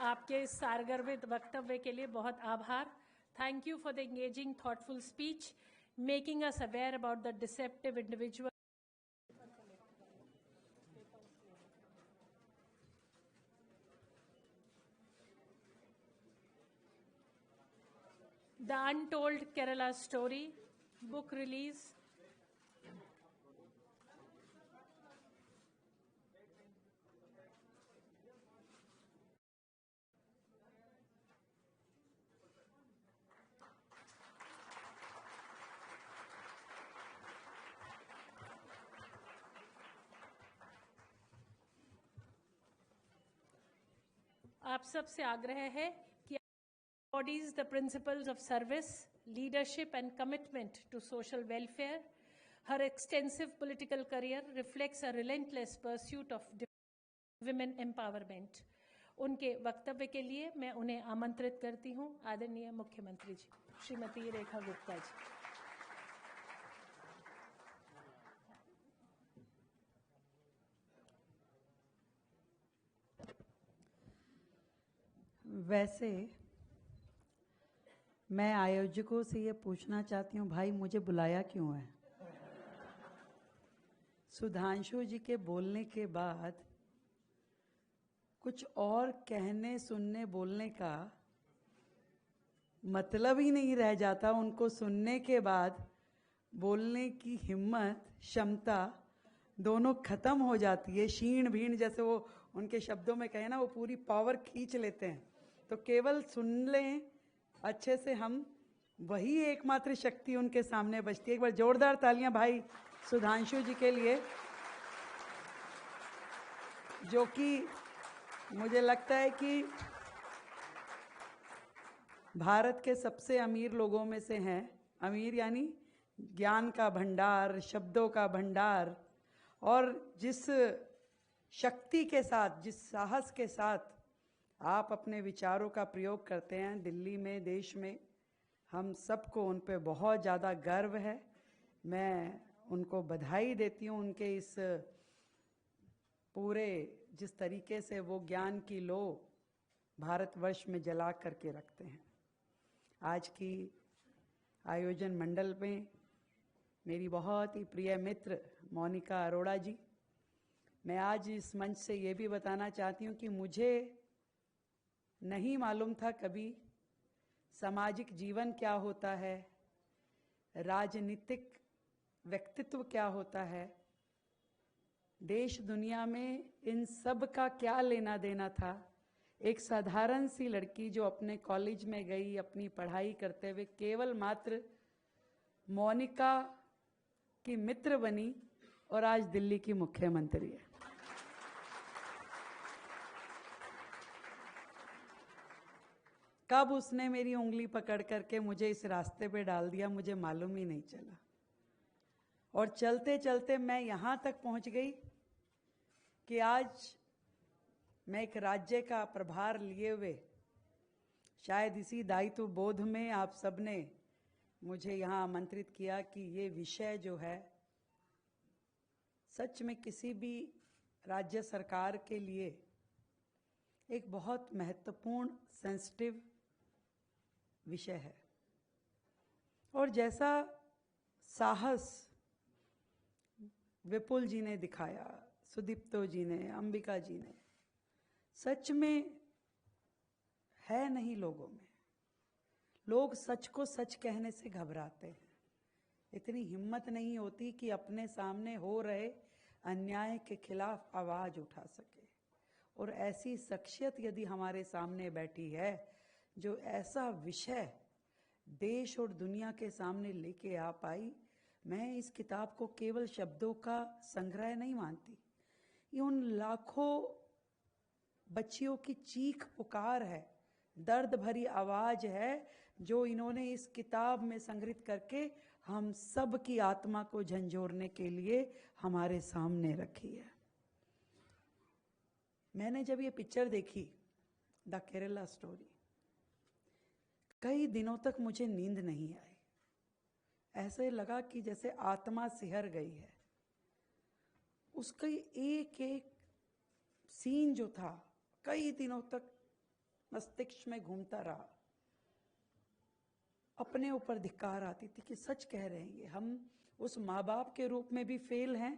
आपके इस सारगर्भित वक्तव्य के लिए बहुत आभार. Thank you for the engaging, thoughtful speech, making us aware about the deceptive individual. The Untold Kerala Story, book release. आप सब से आग्रह है कि embodies the principles of service, leadership and commitment to social welfare. Her extensive political career reflects a relentless pursuit of women empowerment. उनके वक्तव्य के लिए मैं उन्हें आमंत्रित करती हूं. आदरणीय मुख्यमंत्री जी, श्रीमती रेखा गुप्ता जी. वैसे मैं आयोजकों से ये पूछना चाहती हूँ, भाई मुझे बुलाया क्यों है? सुधांशु जी के बोलने के बाद कुछ और कहने, सुनने, बोलने का मतलब ही नहीं रह जाता. उनको सुनने के बाद बोलने की हिम्मत, क्षमता दोनों खत्म हो जाती है. क्षीण भीण जैसे वो उनके शब्दों में कहे ना, वो पूरी पावर खींच लेते हैं. तो केवल सुन लें अच्छे से, हम वही एकमात्र शक्ति उनके सामने बचती है. एक बार जोरदार तालियां भाई सुधांशु जी के लिए, जो कि मुझे लगता है कि भारत के सबसे अमीर लोगों में से हैं. अमीर यानी ज्ञान का भंडार, शब्दों का भंडार, और जिस शक्ति के साथ, जिस साहस के साथ आप अपने विचारों का प्रयोग करते हैं दिल्ली में, देश में, हम सबको उन पे बहुत ज़्यादा गर्व है. मैं उनको बधाई देती हूँ उनके इस पूरे, जिस तरीके से वो ज्ञान की लो भारतवर्ष में जला करके रखते हैं. आज की आयोजन मंडल में मेरी बहुत ही प्रिय मित्र मोनिका अरोड़ा जी, मैं आज इस मंच से ये भी बताना चाहती हूँ कि मुझे नहीं मालूम था कभी सामाजिक जीवन क्या होता है, राजनीतिक व्यक्तित्व क्या होता है, देश दुनिया में इन सब का क्या लेना देना था. एक साधारण सी लड़की जो अपने कॉलेज में गई, अपनी पढ़ाई करते हुए केवल मात्र मोनिका की मित्र बनी और आज दिल्ली की मुख्यमंत्री है. कब उसने मेरी उंगली पकड़ करके मुझे इस रास्ते पे डाल दिया, मुझे मालूम ही नहीं चला. और चलते चलते मैं यहाँ तक पहुँच गई कि आज मैं एक राज्य का प्रभार लिए हुए, शायद इसी दायित्व बोध में आप सबने मुझे यहाँ आमंत्रित किया कि ये विषय जो है सच में किसी भी राज्य सरकार के लिए एक बहुत महत्वपूर्ण, सेंसिटिव विषय है. और जैसा साहस विपुल जी ने दिखाया, सुदीप्तो जी ने, अंबिका जी ने, सच में है नहीं लोगों में. लोग सच को सच कहने से घबराते हैं. इतनी हिम्मत नहीं होती कि अपने सामने हो रहे अन्याय के खिलाफ आवाज उठा सके. और ऐसी शख्सियत यदि हमारे सामने बैठी है जो ऐसा विषय देश और दुनिया के सामने लेके आ पाई, मैं इस किताब को केवल शब्दों का संग्रह नहीं मानती. ये उन लाखों बच्चियों की चीख पुकार है, दर्द भरी आवाज है जो इन्होंने इस किताब में संग्रहित करके हम सब की आत्मा को झंझोरने के लिए हमारे सामने रखी है. मैंने जब ये पिक्चर देखी, द केरला स्टोरी, कई दिनों तक मुझे नींद नहीं आई. ऐसे लगा कि जैसे आत्मा सिहर गई है. उसका एक एक सीन जो था, कई दिनों तक मस्तिष्क में घूमता रहा। अपने ऊपर धिक्कार आती थी कि सच कह रहे हैं ये, हम उस माँ बाप के रूप में भी फेल हैं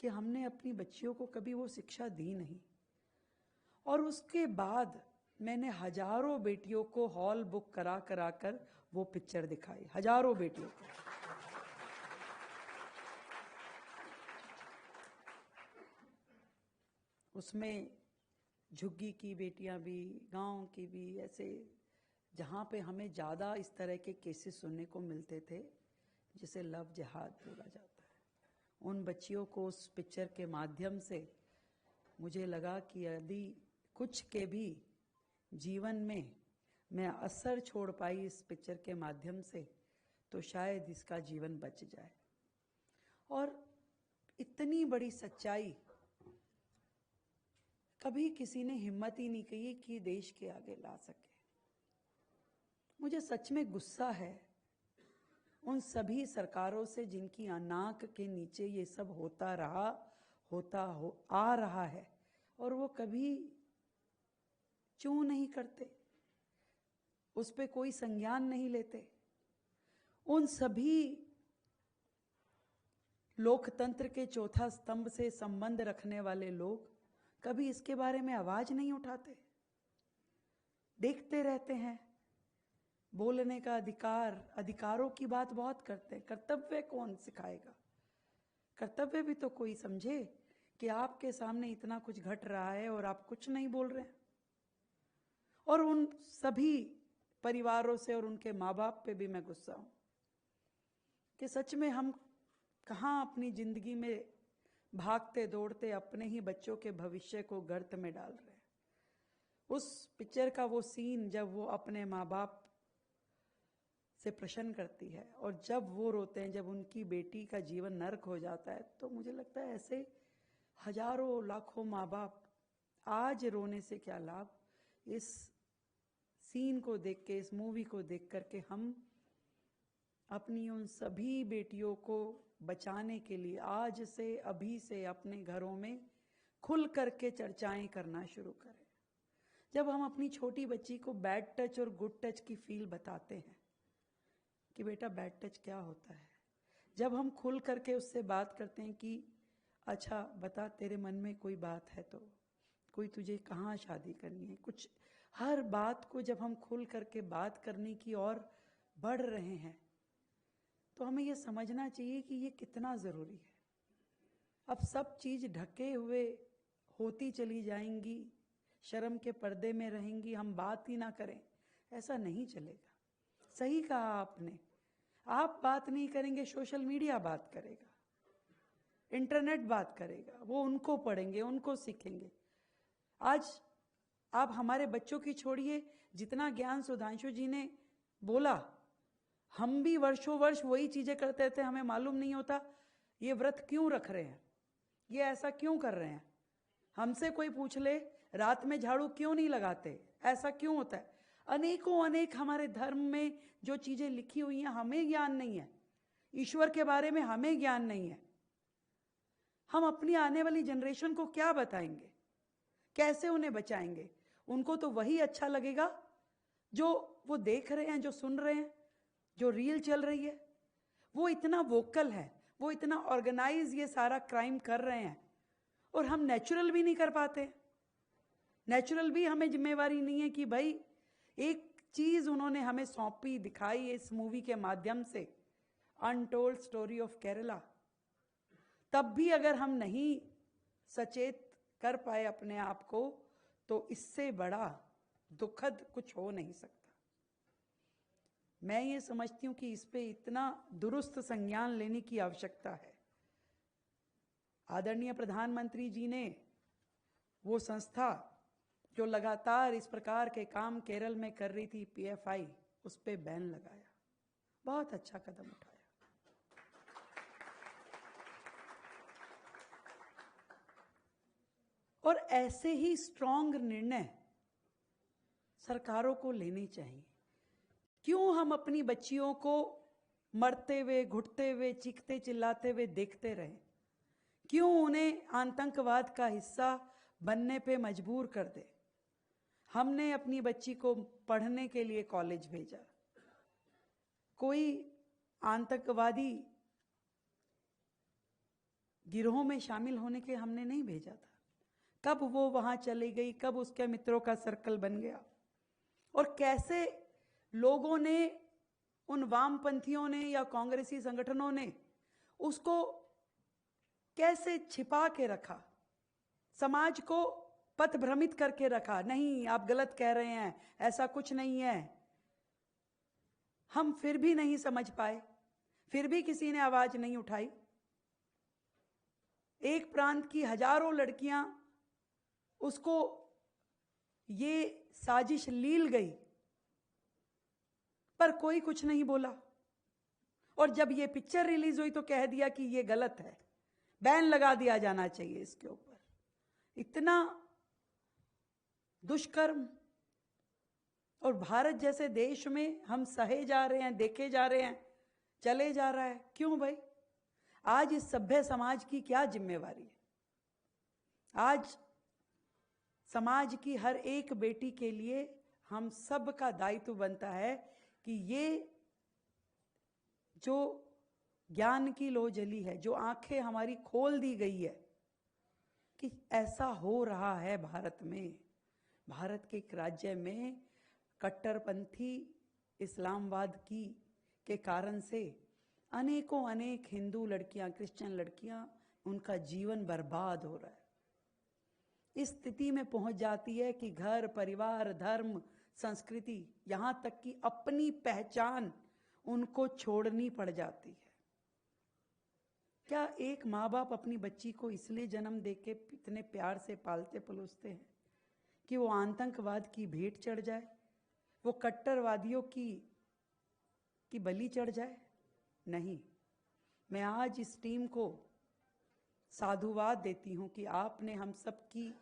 कि हमने अपनी बच्चियों को कभी वो शिक्षा दी नहीं। और उसके बाद मैंने हजारों बेटियों को हॉल बुक करा करा कर वो पिक्चर दिखाई, हजारों बेटियों को। उसमें झुग्गी की बेटियां भी, गांव की भी, ऐसे जहाँ पे हमें ज़्यादा इस तरह के केसेस सुनने को मिलते थे जिसे लव जिहाद बोला जाता है, उन बच्चियों को उस पिक्चर के माध्यम से मुझे लगा कि यदि कुछ के भी जीवन में मैं असर छोड़ पाई इस पिक्चर के माध्यम से तो शायद इसका जीवन बच जाए। और इतनी बड़ी सच्चाई कभी किसी ने हिम्मत ही नहीं की कि देश के आगे ला सके। मुझे सच में गुस्सा है उन सभी सरकारों से जिनकी नाक के नीचे ये सब होता रहा, आ रहा है और वो कभी चूं नहीं करते, उस पे कोई संज्ञान नहीं लेते। उन सभी लोकतंत्र के चौथा स्तंभ से संबंध रखने वाले लोग कभी इसके बारे में आवाज नहीं उठाते, देखते रहते हैं। बोलने का अधिकारों की बात बहुत करते हैं, कर्तव्य कौन सिखाएगा? कर्तव्य भी तो कोई समझे कि आपके सामने इतना कुछ घट रहा है और आप कुछ नहीं बोल रहे हैं। और उन सभी परिवारों से और उनके माँ बाप पे भी मैं गुस्सा हूं कि सच में हम कहाँ अपनी जिंदगी में भागते दौड़ते अपने ही बच्चों के भविष्य को गर्त में डाल रहे हैं। उस पिक्चर का वो सीन जब वो अपने माँ बाप से प्रश्न करती है और जब वो रोते हैं, जब उनकी बेटी का जीवन नर्क हो जाता है, तो मुझे लगता है ऐसे हजारों लाखों माँ बाप आज रोने से क्या लाभ। इस सीन को देख के, इस मूवी को देख करके हम अपनी उन सभी बेटियों को बचाने के लिए आज से, अभी से अपने घरों में खुल करके चर्चाएं करना शुरू करें। जब हम अपनी छोटी बच्ची को बैड टच और गुड टच की फील बताते हैं कि बेटा बैड टच क्या होता है, जब हम खुल करके उससे बात करते हैं कि अच्छा बता तेरे मन में कोई बात है तो, कोई तुझे कहाँ शादी करनी है, कुछ हर बात को जब हम खुल करके बात करने की ओर बढ़ रहे हैं तो हमें ये समझना चाहिए कि ये कितना ज़रूरी है। अब सब चीज़ ढके हुए होती चली जाएंगी, शर्म के पर्दे में रहेंगी, हम बात ही ना करें, ऐसा नहीं चलेगा। सही कहा आपने, आप बात नहीं करेंगे, सोशल मीडिया बात करेगा, इंटरनेट बात करेगा, वो उनको पढ़ेंगे, उनको सीखेंगे। आज आप हमारे बच्चों की छोड़िए, जितना ज्ञान सुधांशु जी ने बोला, हम भी वर्षों वर्ष वही चीजें करते थे, हमें मालूम नहीं होता ये व्रत क्यों रख रहे हैं, ये ऐसा क्यों कर रहे हैं। हमसे कोई पूछ ले रात में झाड़ू क्यों नहीं लगाते, ऐसा क्यों होता है। अनेकों अनेक हमारे धर्म में जो चीजें लिखी हुई हैं हमें ज्ञान नहीं है, ईश्वर के बारे में हमें ज्ञान नहीं है। हम अपनी आने वाली जनरेशन को क्या बताएंगे, कैसे उन्हें बचाएंगे? उनको तो वही अच्छा लगेगा जो वो देख रहे हैं, जो सुन रहे हैं, जो रील चल रही है। वो इतना वोकल है, वो इतना ऑर्गेनाइज ये सारा क्राइम कर रहे हैं और हम नेचुरल भी नहीं कर पाते। नेचुरल भी हमें जिम्मेवारी नहीं है कि भाई एक चीज उन्होंने हमें सौंपी, दिखाई इस मूवी के माध्यम से, अनटोल्ड स्टोरी ऑफ केरला। तब भी अगर हम नहीं सचेत कर पाए अपने आप को तो इससे बड़ा दुखद कुछ हो नहीं सकता। मैं ये समझती हूं कि इस पे इतना दुरुस्त संज्ञान लेने की आवश्यकता है। आदरणीय प्रधानमंत्री जी ने वो संस्था जो लगातार इस प्रकार के काम केरल में कर रही थी, PFI, उस पे बैन लगाया, बहुत अच्छा कदम उठाया। और ऐसे ही स्ट्रॉन्ग निर्णय सरकारों को लेने चाहिए। क्यों हम अपनी बच्चियों को मरते हुए, घुटते हुए, चीखते चिल्लाते हुए देखते रहे? क्यों उन्हें आतंकवाद का हिस्सा बनने पे मजबूर कर दे? हमने अपनी बच्ची को पढ़ने के लिए कॉलेज भेजा, कोई आतंकवादी गिरोह में शामिल होने के हमने नहीं भेजा था। कब वो वहां चली गई, कब उसके मित्रों का सर्कल बन गया, और कैसे लोगों ने, उन वामपंथियों ने या कांग्रेसी संगठनों ने उसको कैसे छिपा के रखा, समाज को पथभ्रमित करके रखा। नहीं, आप गलत कह रहे हैं, ऐसा कुछ नहीं है। हम फिर भी नहीं समझ पाए, फिर भी किसी ने आवाज नहीं उठाई। एक प्रांत की हजारों लड़कियां उसको ये साजिश लील गई, पर कोई कुछ नहीं बोला। और जब ये पिक्चर रिलीज हुई तो कह दिया कि ये गलत है, बैन लगा दिया जाना चाहिए इसके ऊपर। इतना दुष्कर्म, और भारत जैसे देश में हम सहे जा रहे हैं, देखे जा रहे हैं, चले जा रहा है। क्यों भाई? आज इस सभ्य समाज की क्या जिम्मेवारी है? आज समाज की हर एक बेटी के लिए हम सब का दायित्व बनता है कि ये जो ज्ञान की लो जली है, जो आंखें हमारी खोल दी गई है कि ऐसा हो रहा है भारत में, भारत के एक राज्य में कट्टरपंथी इस्लामवाद की के कारण से अनेकों अनेक हिंदू लड़कियां, क्रिश्चियन लड़कियां, उनका जीवन बर्बाद हो रहा है। इस स्थिति में पहुंच जाती है कि घर, परिवार, धर्म, संस्कृति, यहां तक कि अपनी पहचान उनको छोड़नी पड़ जाती है। क्या एक माँ बाप अपनी बच्ची को इसलिए जन्म देके इतने प्यार से पालते पलोसते हैं कि वो आतंकवाद की भेंट चढ़ जाए, वो कट्टरवादियों की बलि चढ़ जाए? नहीं। मैं आज इस टीम को साधुवाद देती हूं कि आपने हम सबकी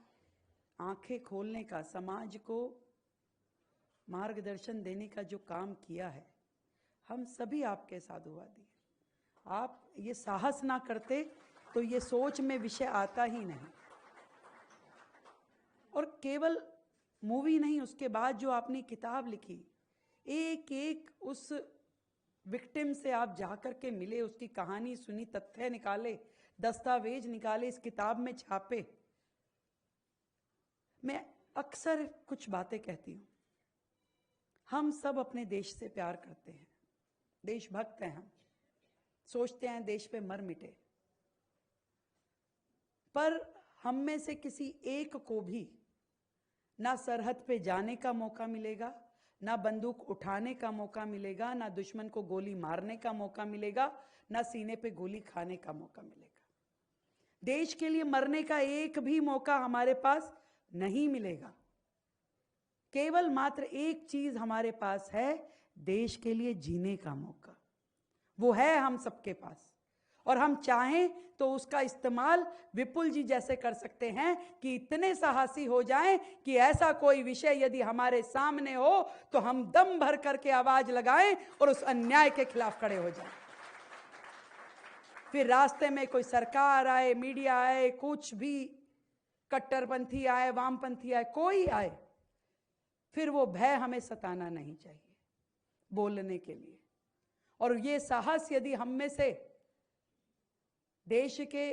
आंखें खोलने का, समाज को मार्गदर्शन देने का जो काम किया है, हम सभी आपके साधुवादी हैं। आप ये साहस ना करते तो ये सोच में विषय आता ही नहीं। और केवल मूवी नहीं, उसके बाद जो आपने किताब लिखी, एक एक उस विक्टिम से आप जाकर के मिले, उसकी कहानी सुनी, तथ्य निकाले, दस्तावेज निकाले, इस किताब में छापे। मैं अक्सर कुछ बातें कहती हूं, हम सब अपने देश से प्यार करते हैं, देशभक्त हैं हम, सोचते हैं देश पे मर मिटे, पर हम में से किसी एक को भी ना सरहद पे जाने का मौका मिलेगा, ना बंदूक उठाने का मौका मिलेगा, ना दुश्मन को गोली मारने का मौका मिलेगा, ना सीने पे गोली खाने का मौका मिलेगा। देश के लिए मरने का एक भी मौका हमारे पास नहीं मिलेगा। केवल मात्र एक चीज हमारे पास है, देश के लिए जीने का मौका। वो है हम सबके पास, और हम चाहें तो उसका इस्तेमाल विपुल जी जैसे कर सकते हैं कि इतने साहसी हो जाएं कि ऐसा कोई विषय यदि हमारे सामने हो तो हम दम भर करके आवाज लगाएं और उस अन्याय के खिलाफ खड़े हो जाएं। फिर रास्ते में कोई सरकार आए, मीडिया आए, कुछ भी कट्टरपंथी आए, वामपंथी आए, कोई आए, फिर वो भय हमें सताना नहीं चाहिए बोलने के लिए। और ये साहस यदि हम में से देश के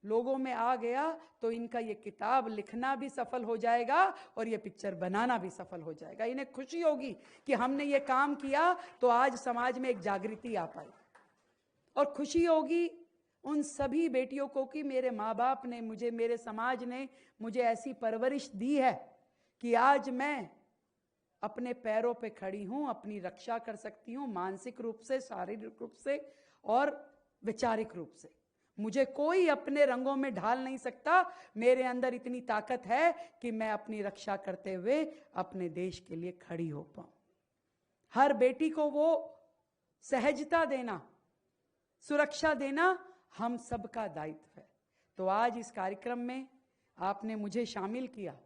लोगों में आ गया तो इनका ये किताब लिखना भी सफल हो जाएगा और ये पिक्चर बनाना भी सफल हो जाएगा। इन्हें खुशी होगी कि हमने ये काम किया तो आज समाज में एक जागृति आ पाई, और खुशी होगी उन सभी बेटियों को कि मेरे माँ बाप ने मुझे, मेरे समाज ने मुझे ऐसी परवरिश दी है कि आज मैं अपने पैरों पे खड़ी हूं, अपनी रक्षा कर सकती हूं, मानसिक रूप से, शारीरिक रूप से और वैचारिक रूप से। मुझे कोई अपने रंगों में ढाल नहीं सकता। मेरे अंदर इतनी ताकत है कि मैं अपनी रक्षा करते हुए अपने देश के लिए खड़ी हो पाऊं। हर बेटी को वो सहजता देना, सुरक्षा देना हम सबका दायित्व है। तो आज इस कार्यक्रम में आपने मुझे शामिल किया।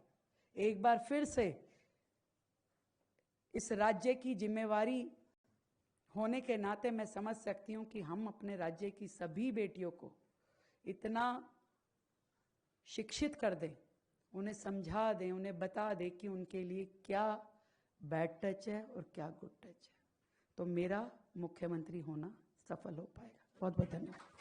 एक बार फिर से इस राज्य की जिम्मेवारी होने के नाते मैं समझ सकती हूं कि हम अपने राज्य की सभी बेटियों को इतना शिक्षित कर दें, उन्हें समझा दें, उन्हें बता दें कि उनके लिए क्या बैड टच है और क्या गुड टच है, तो मेरा मुख्यमंत्री होना सफल हो पाएगा। बहुत बहुत धन्यवाद।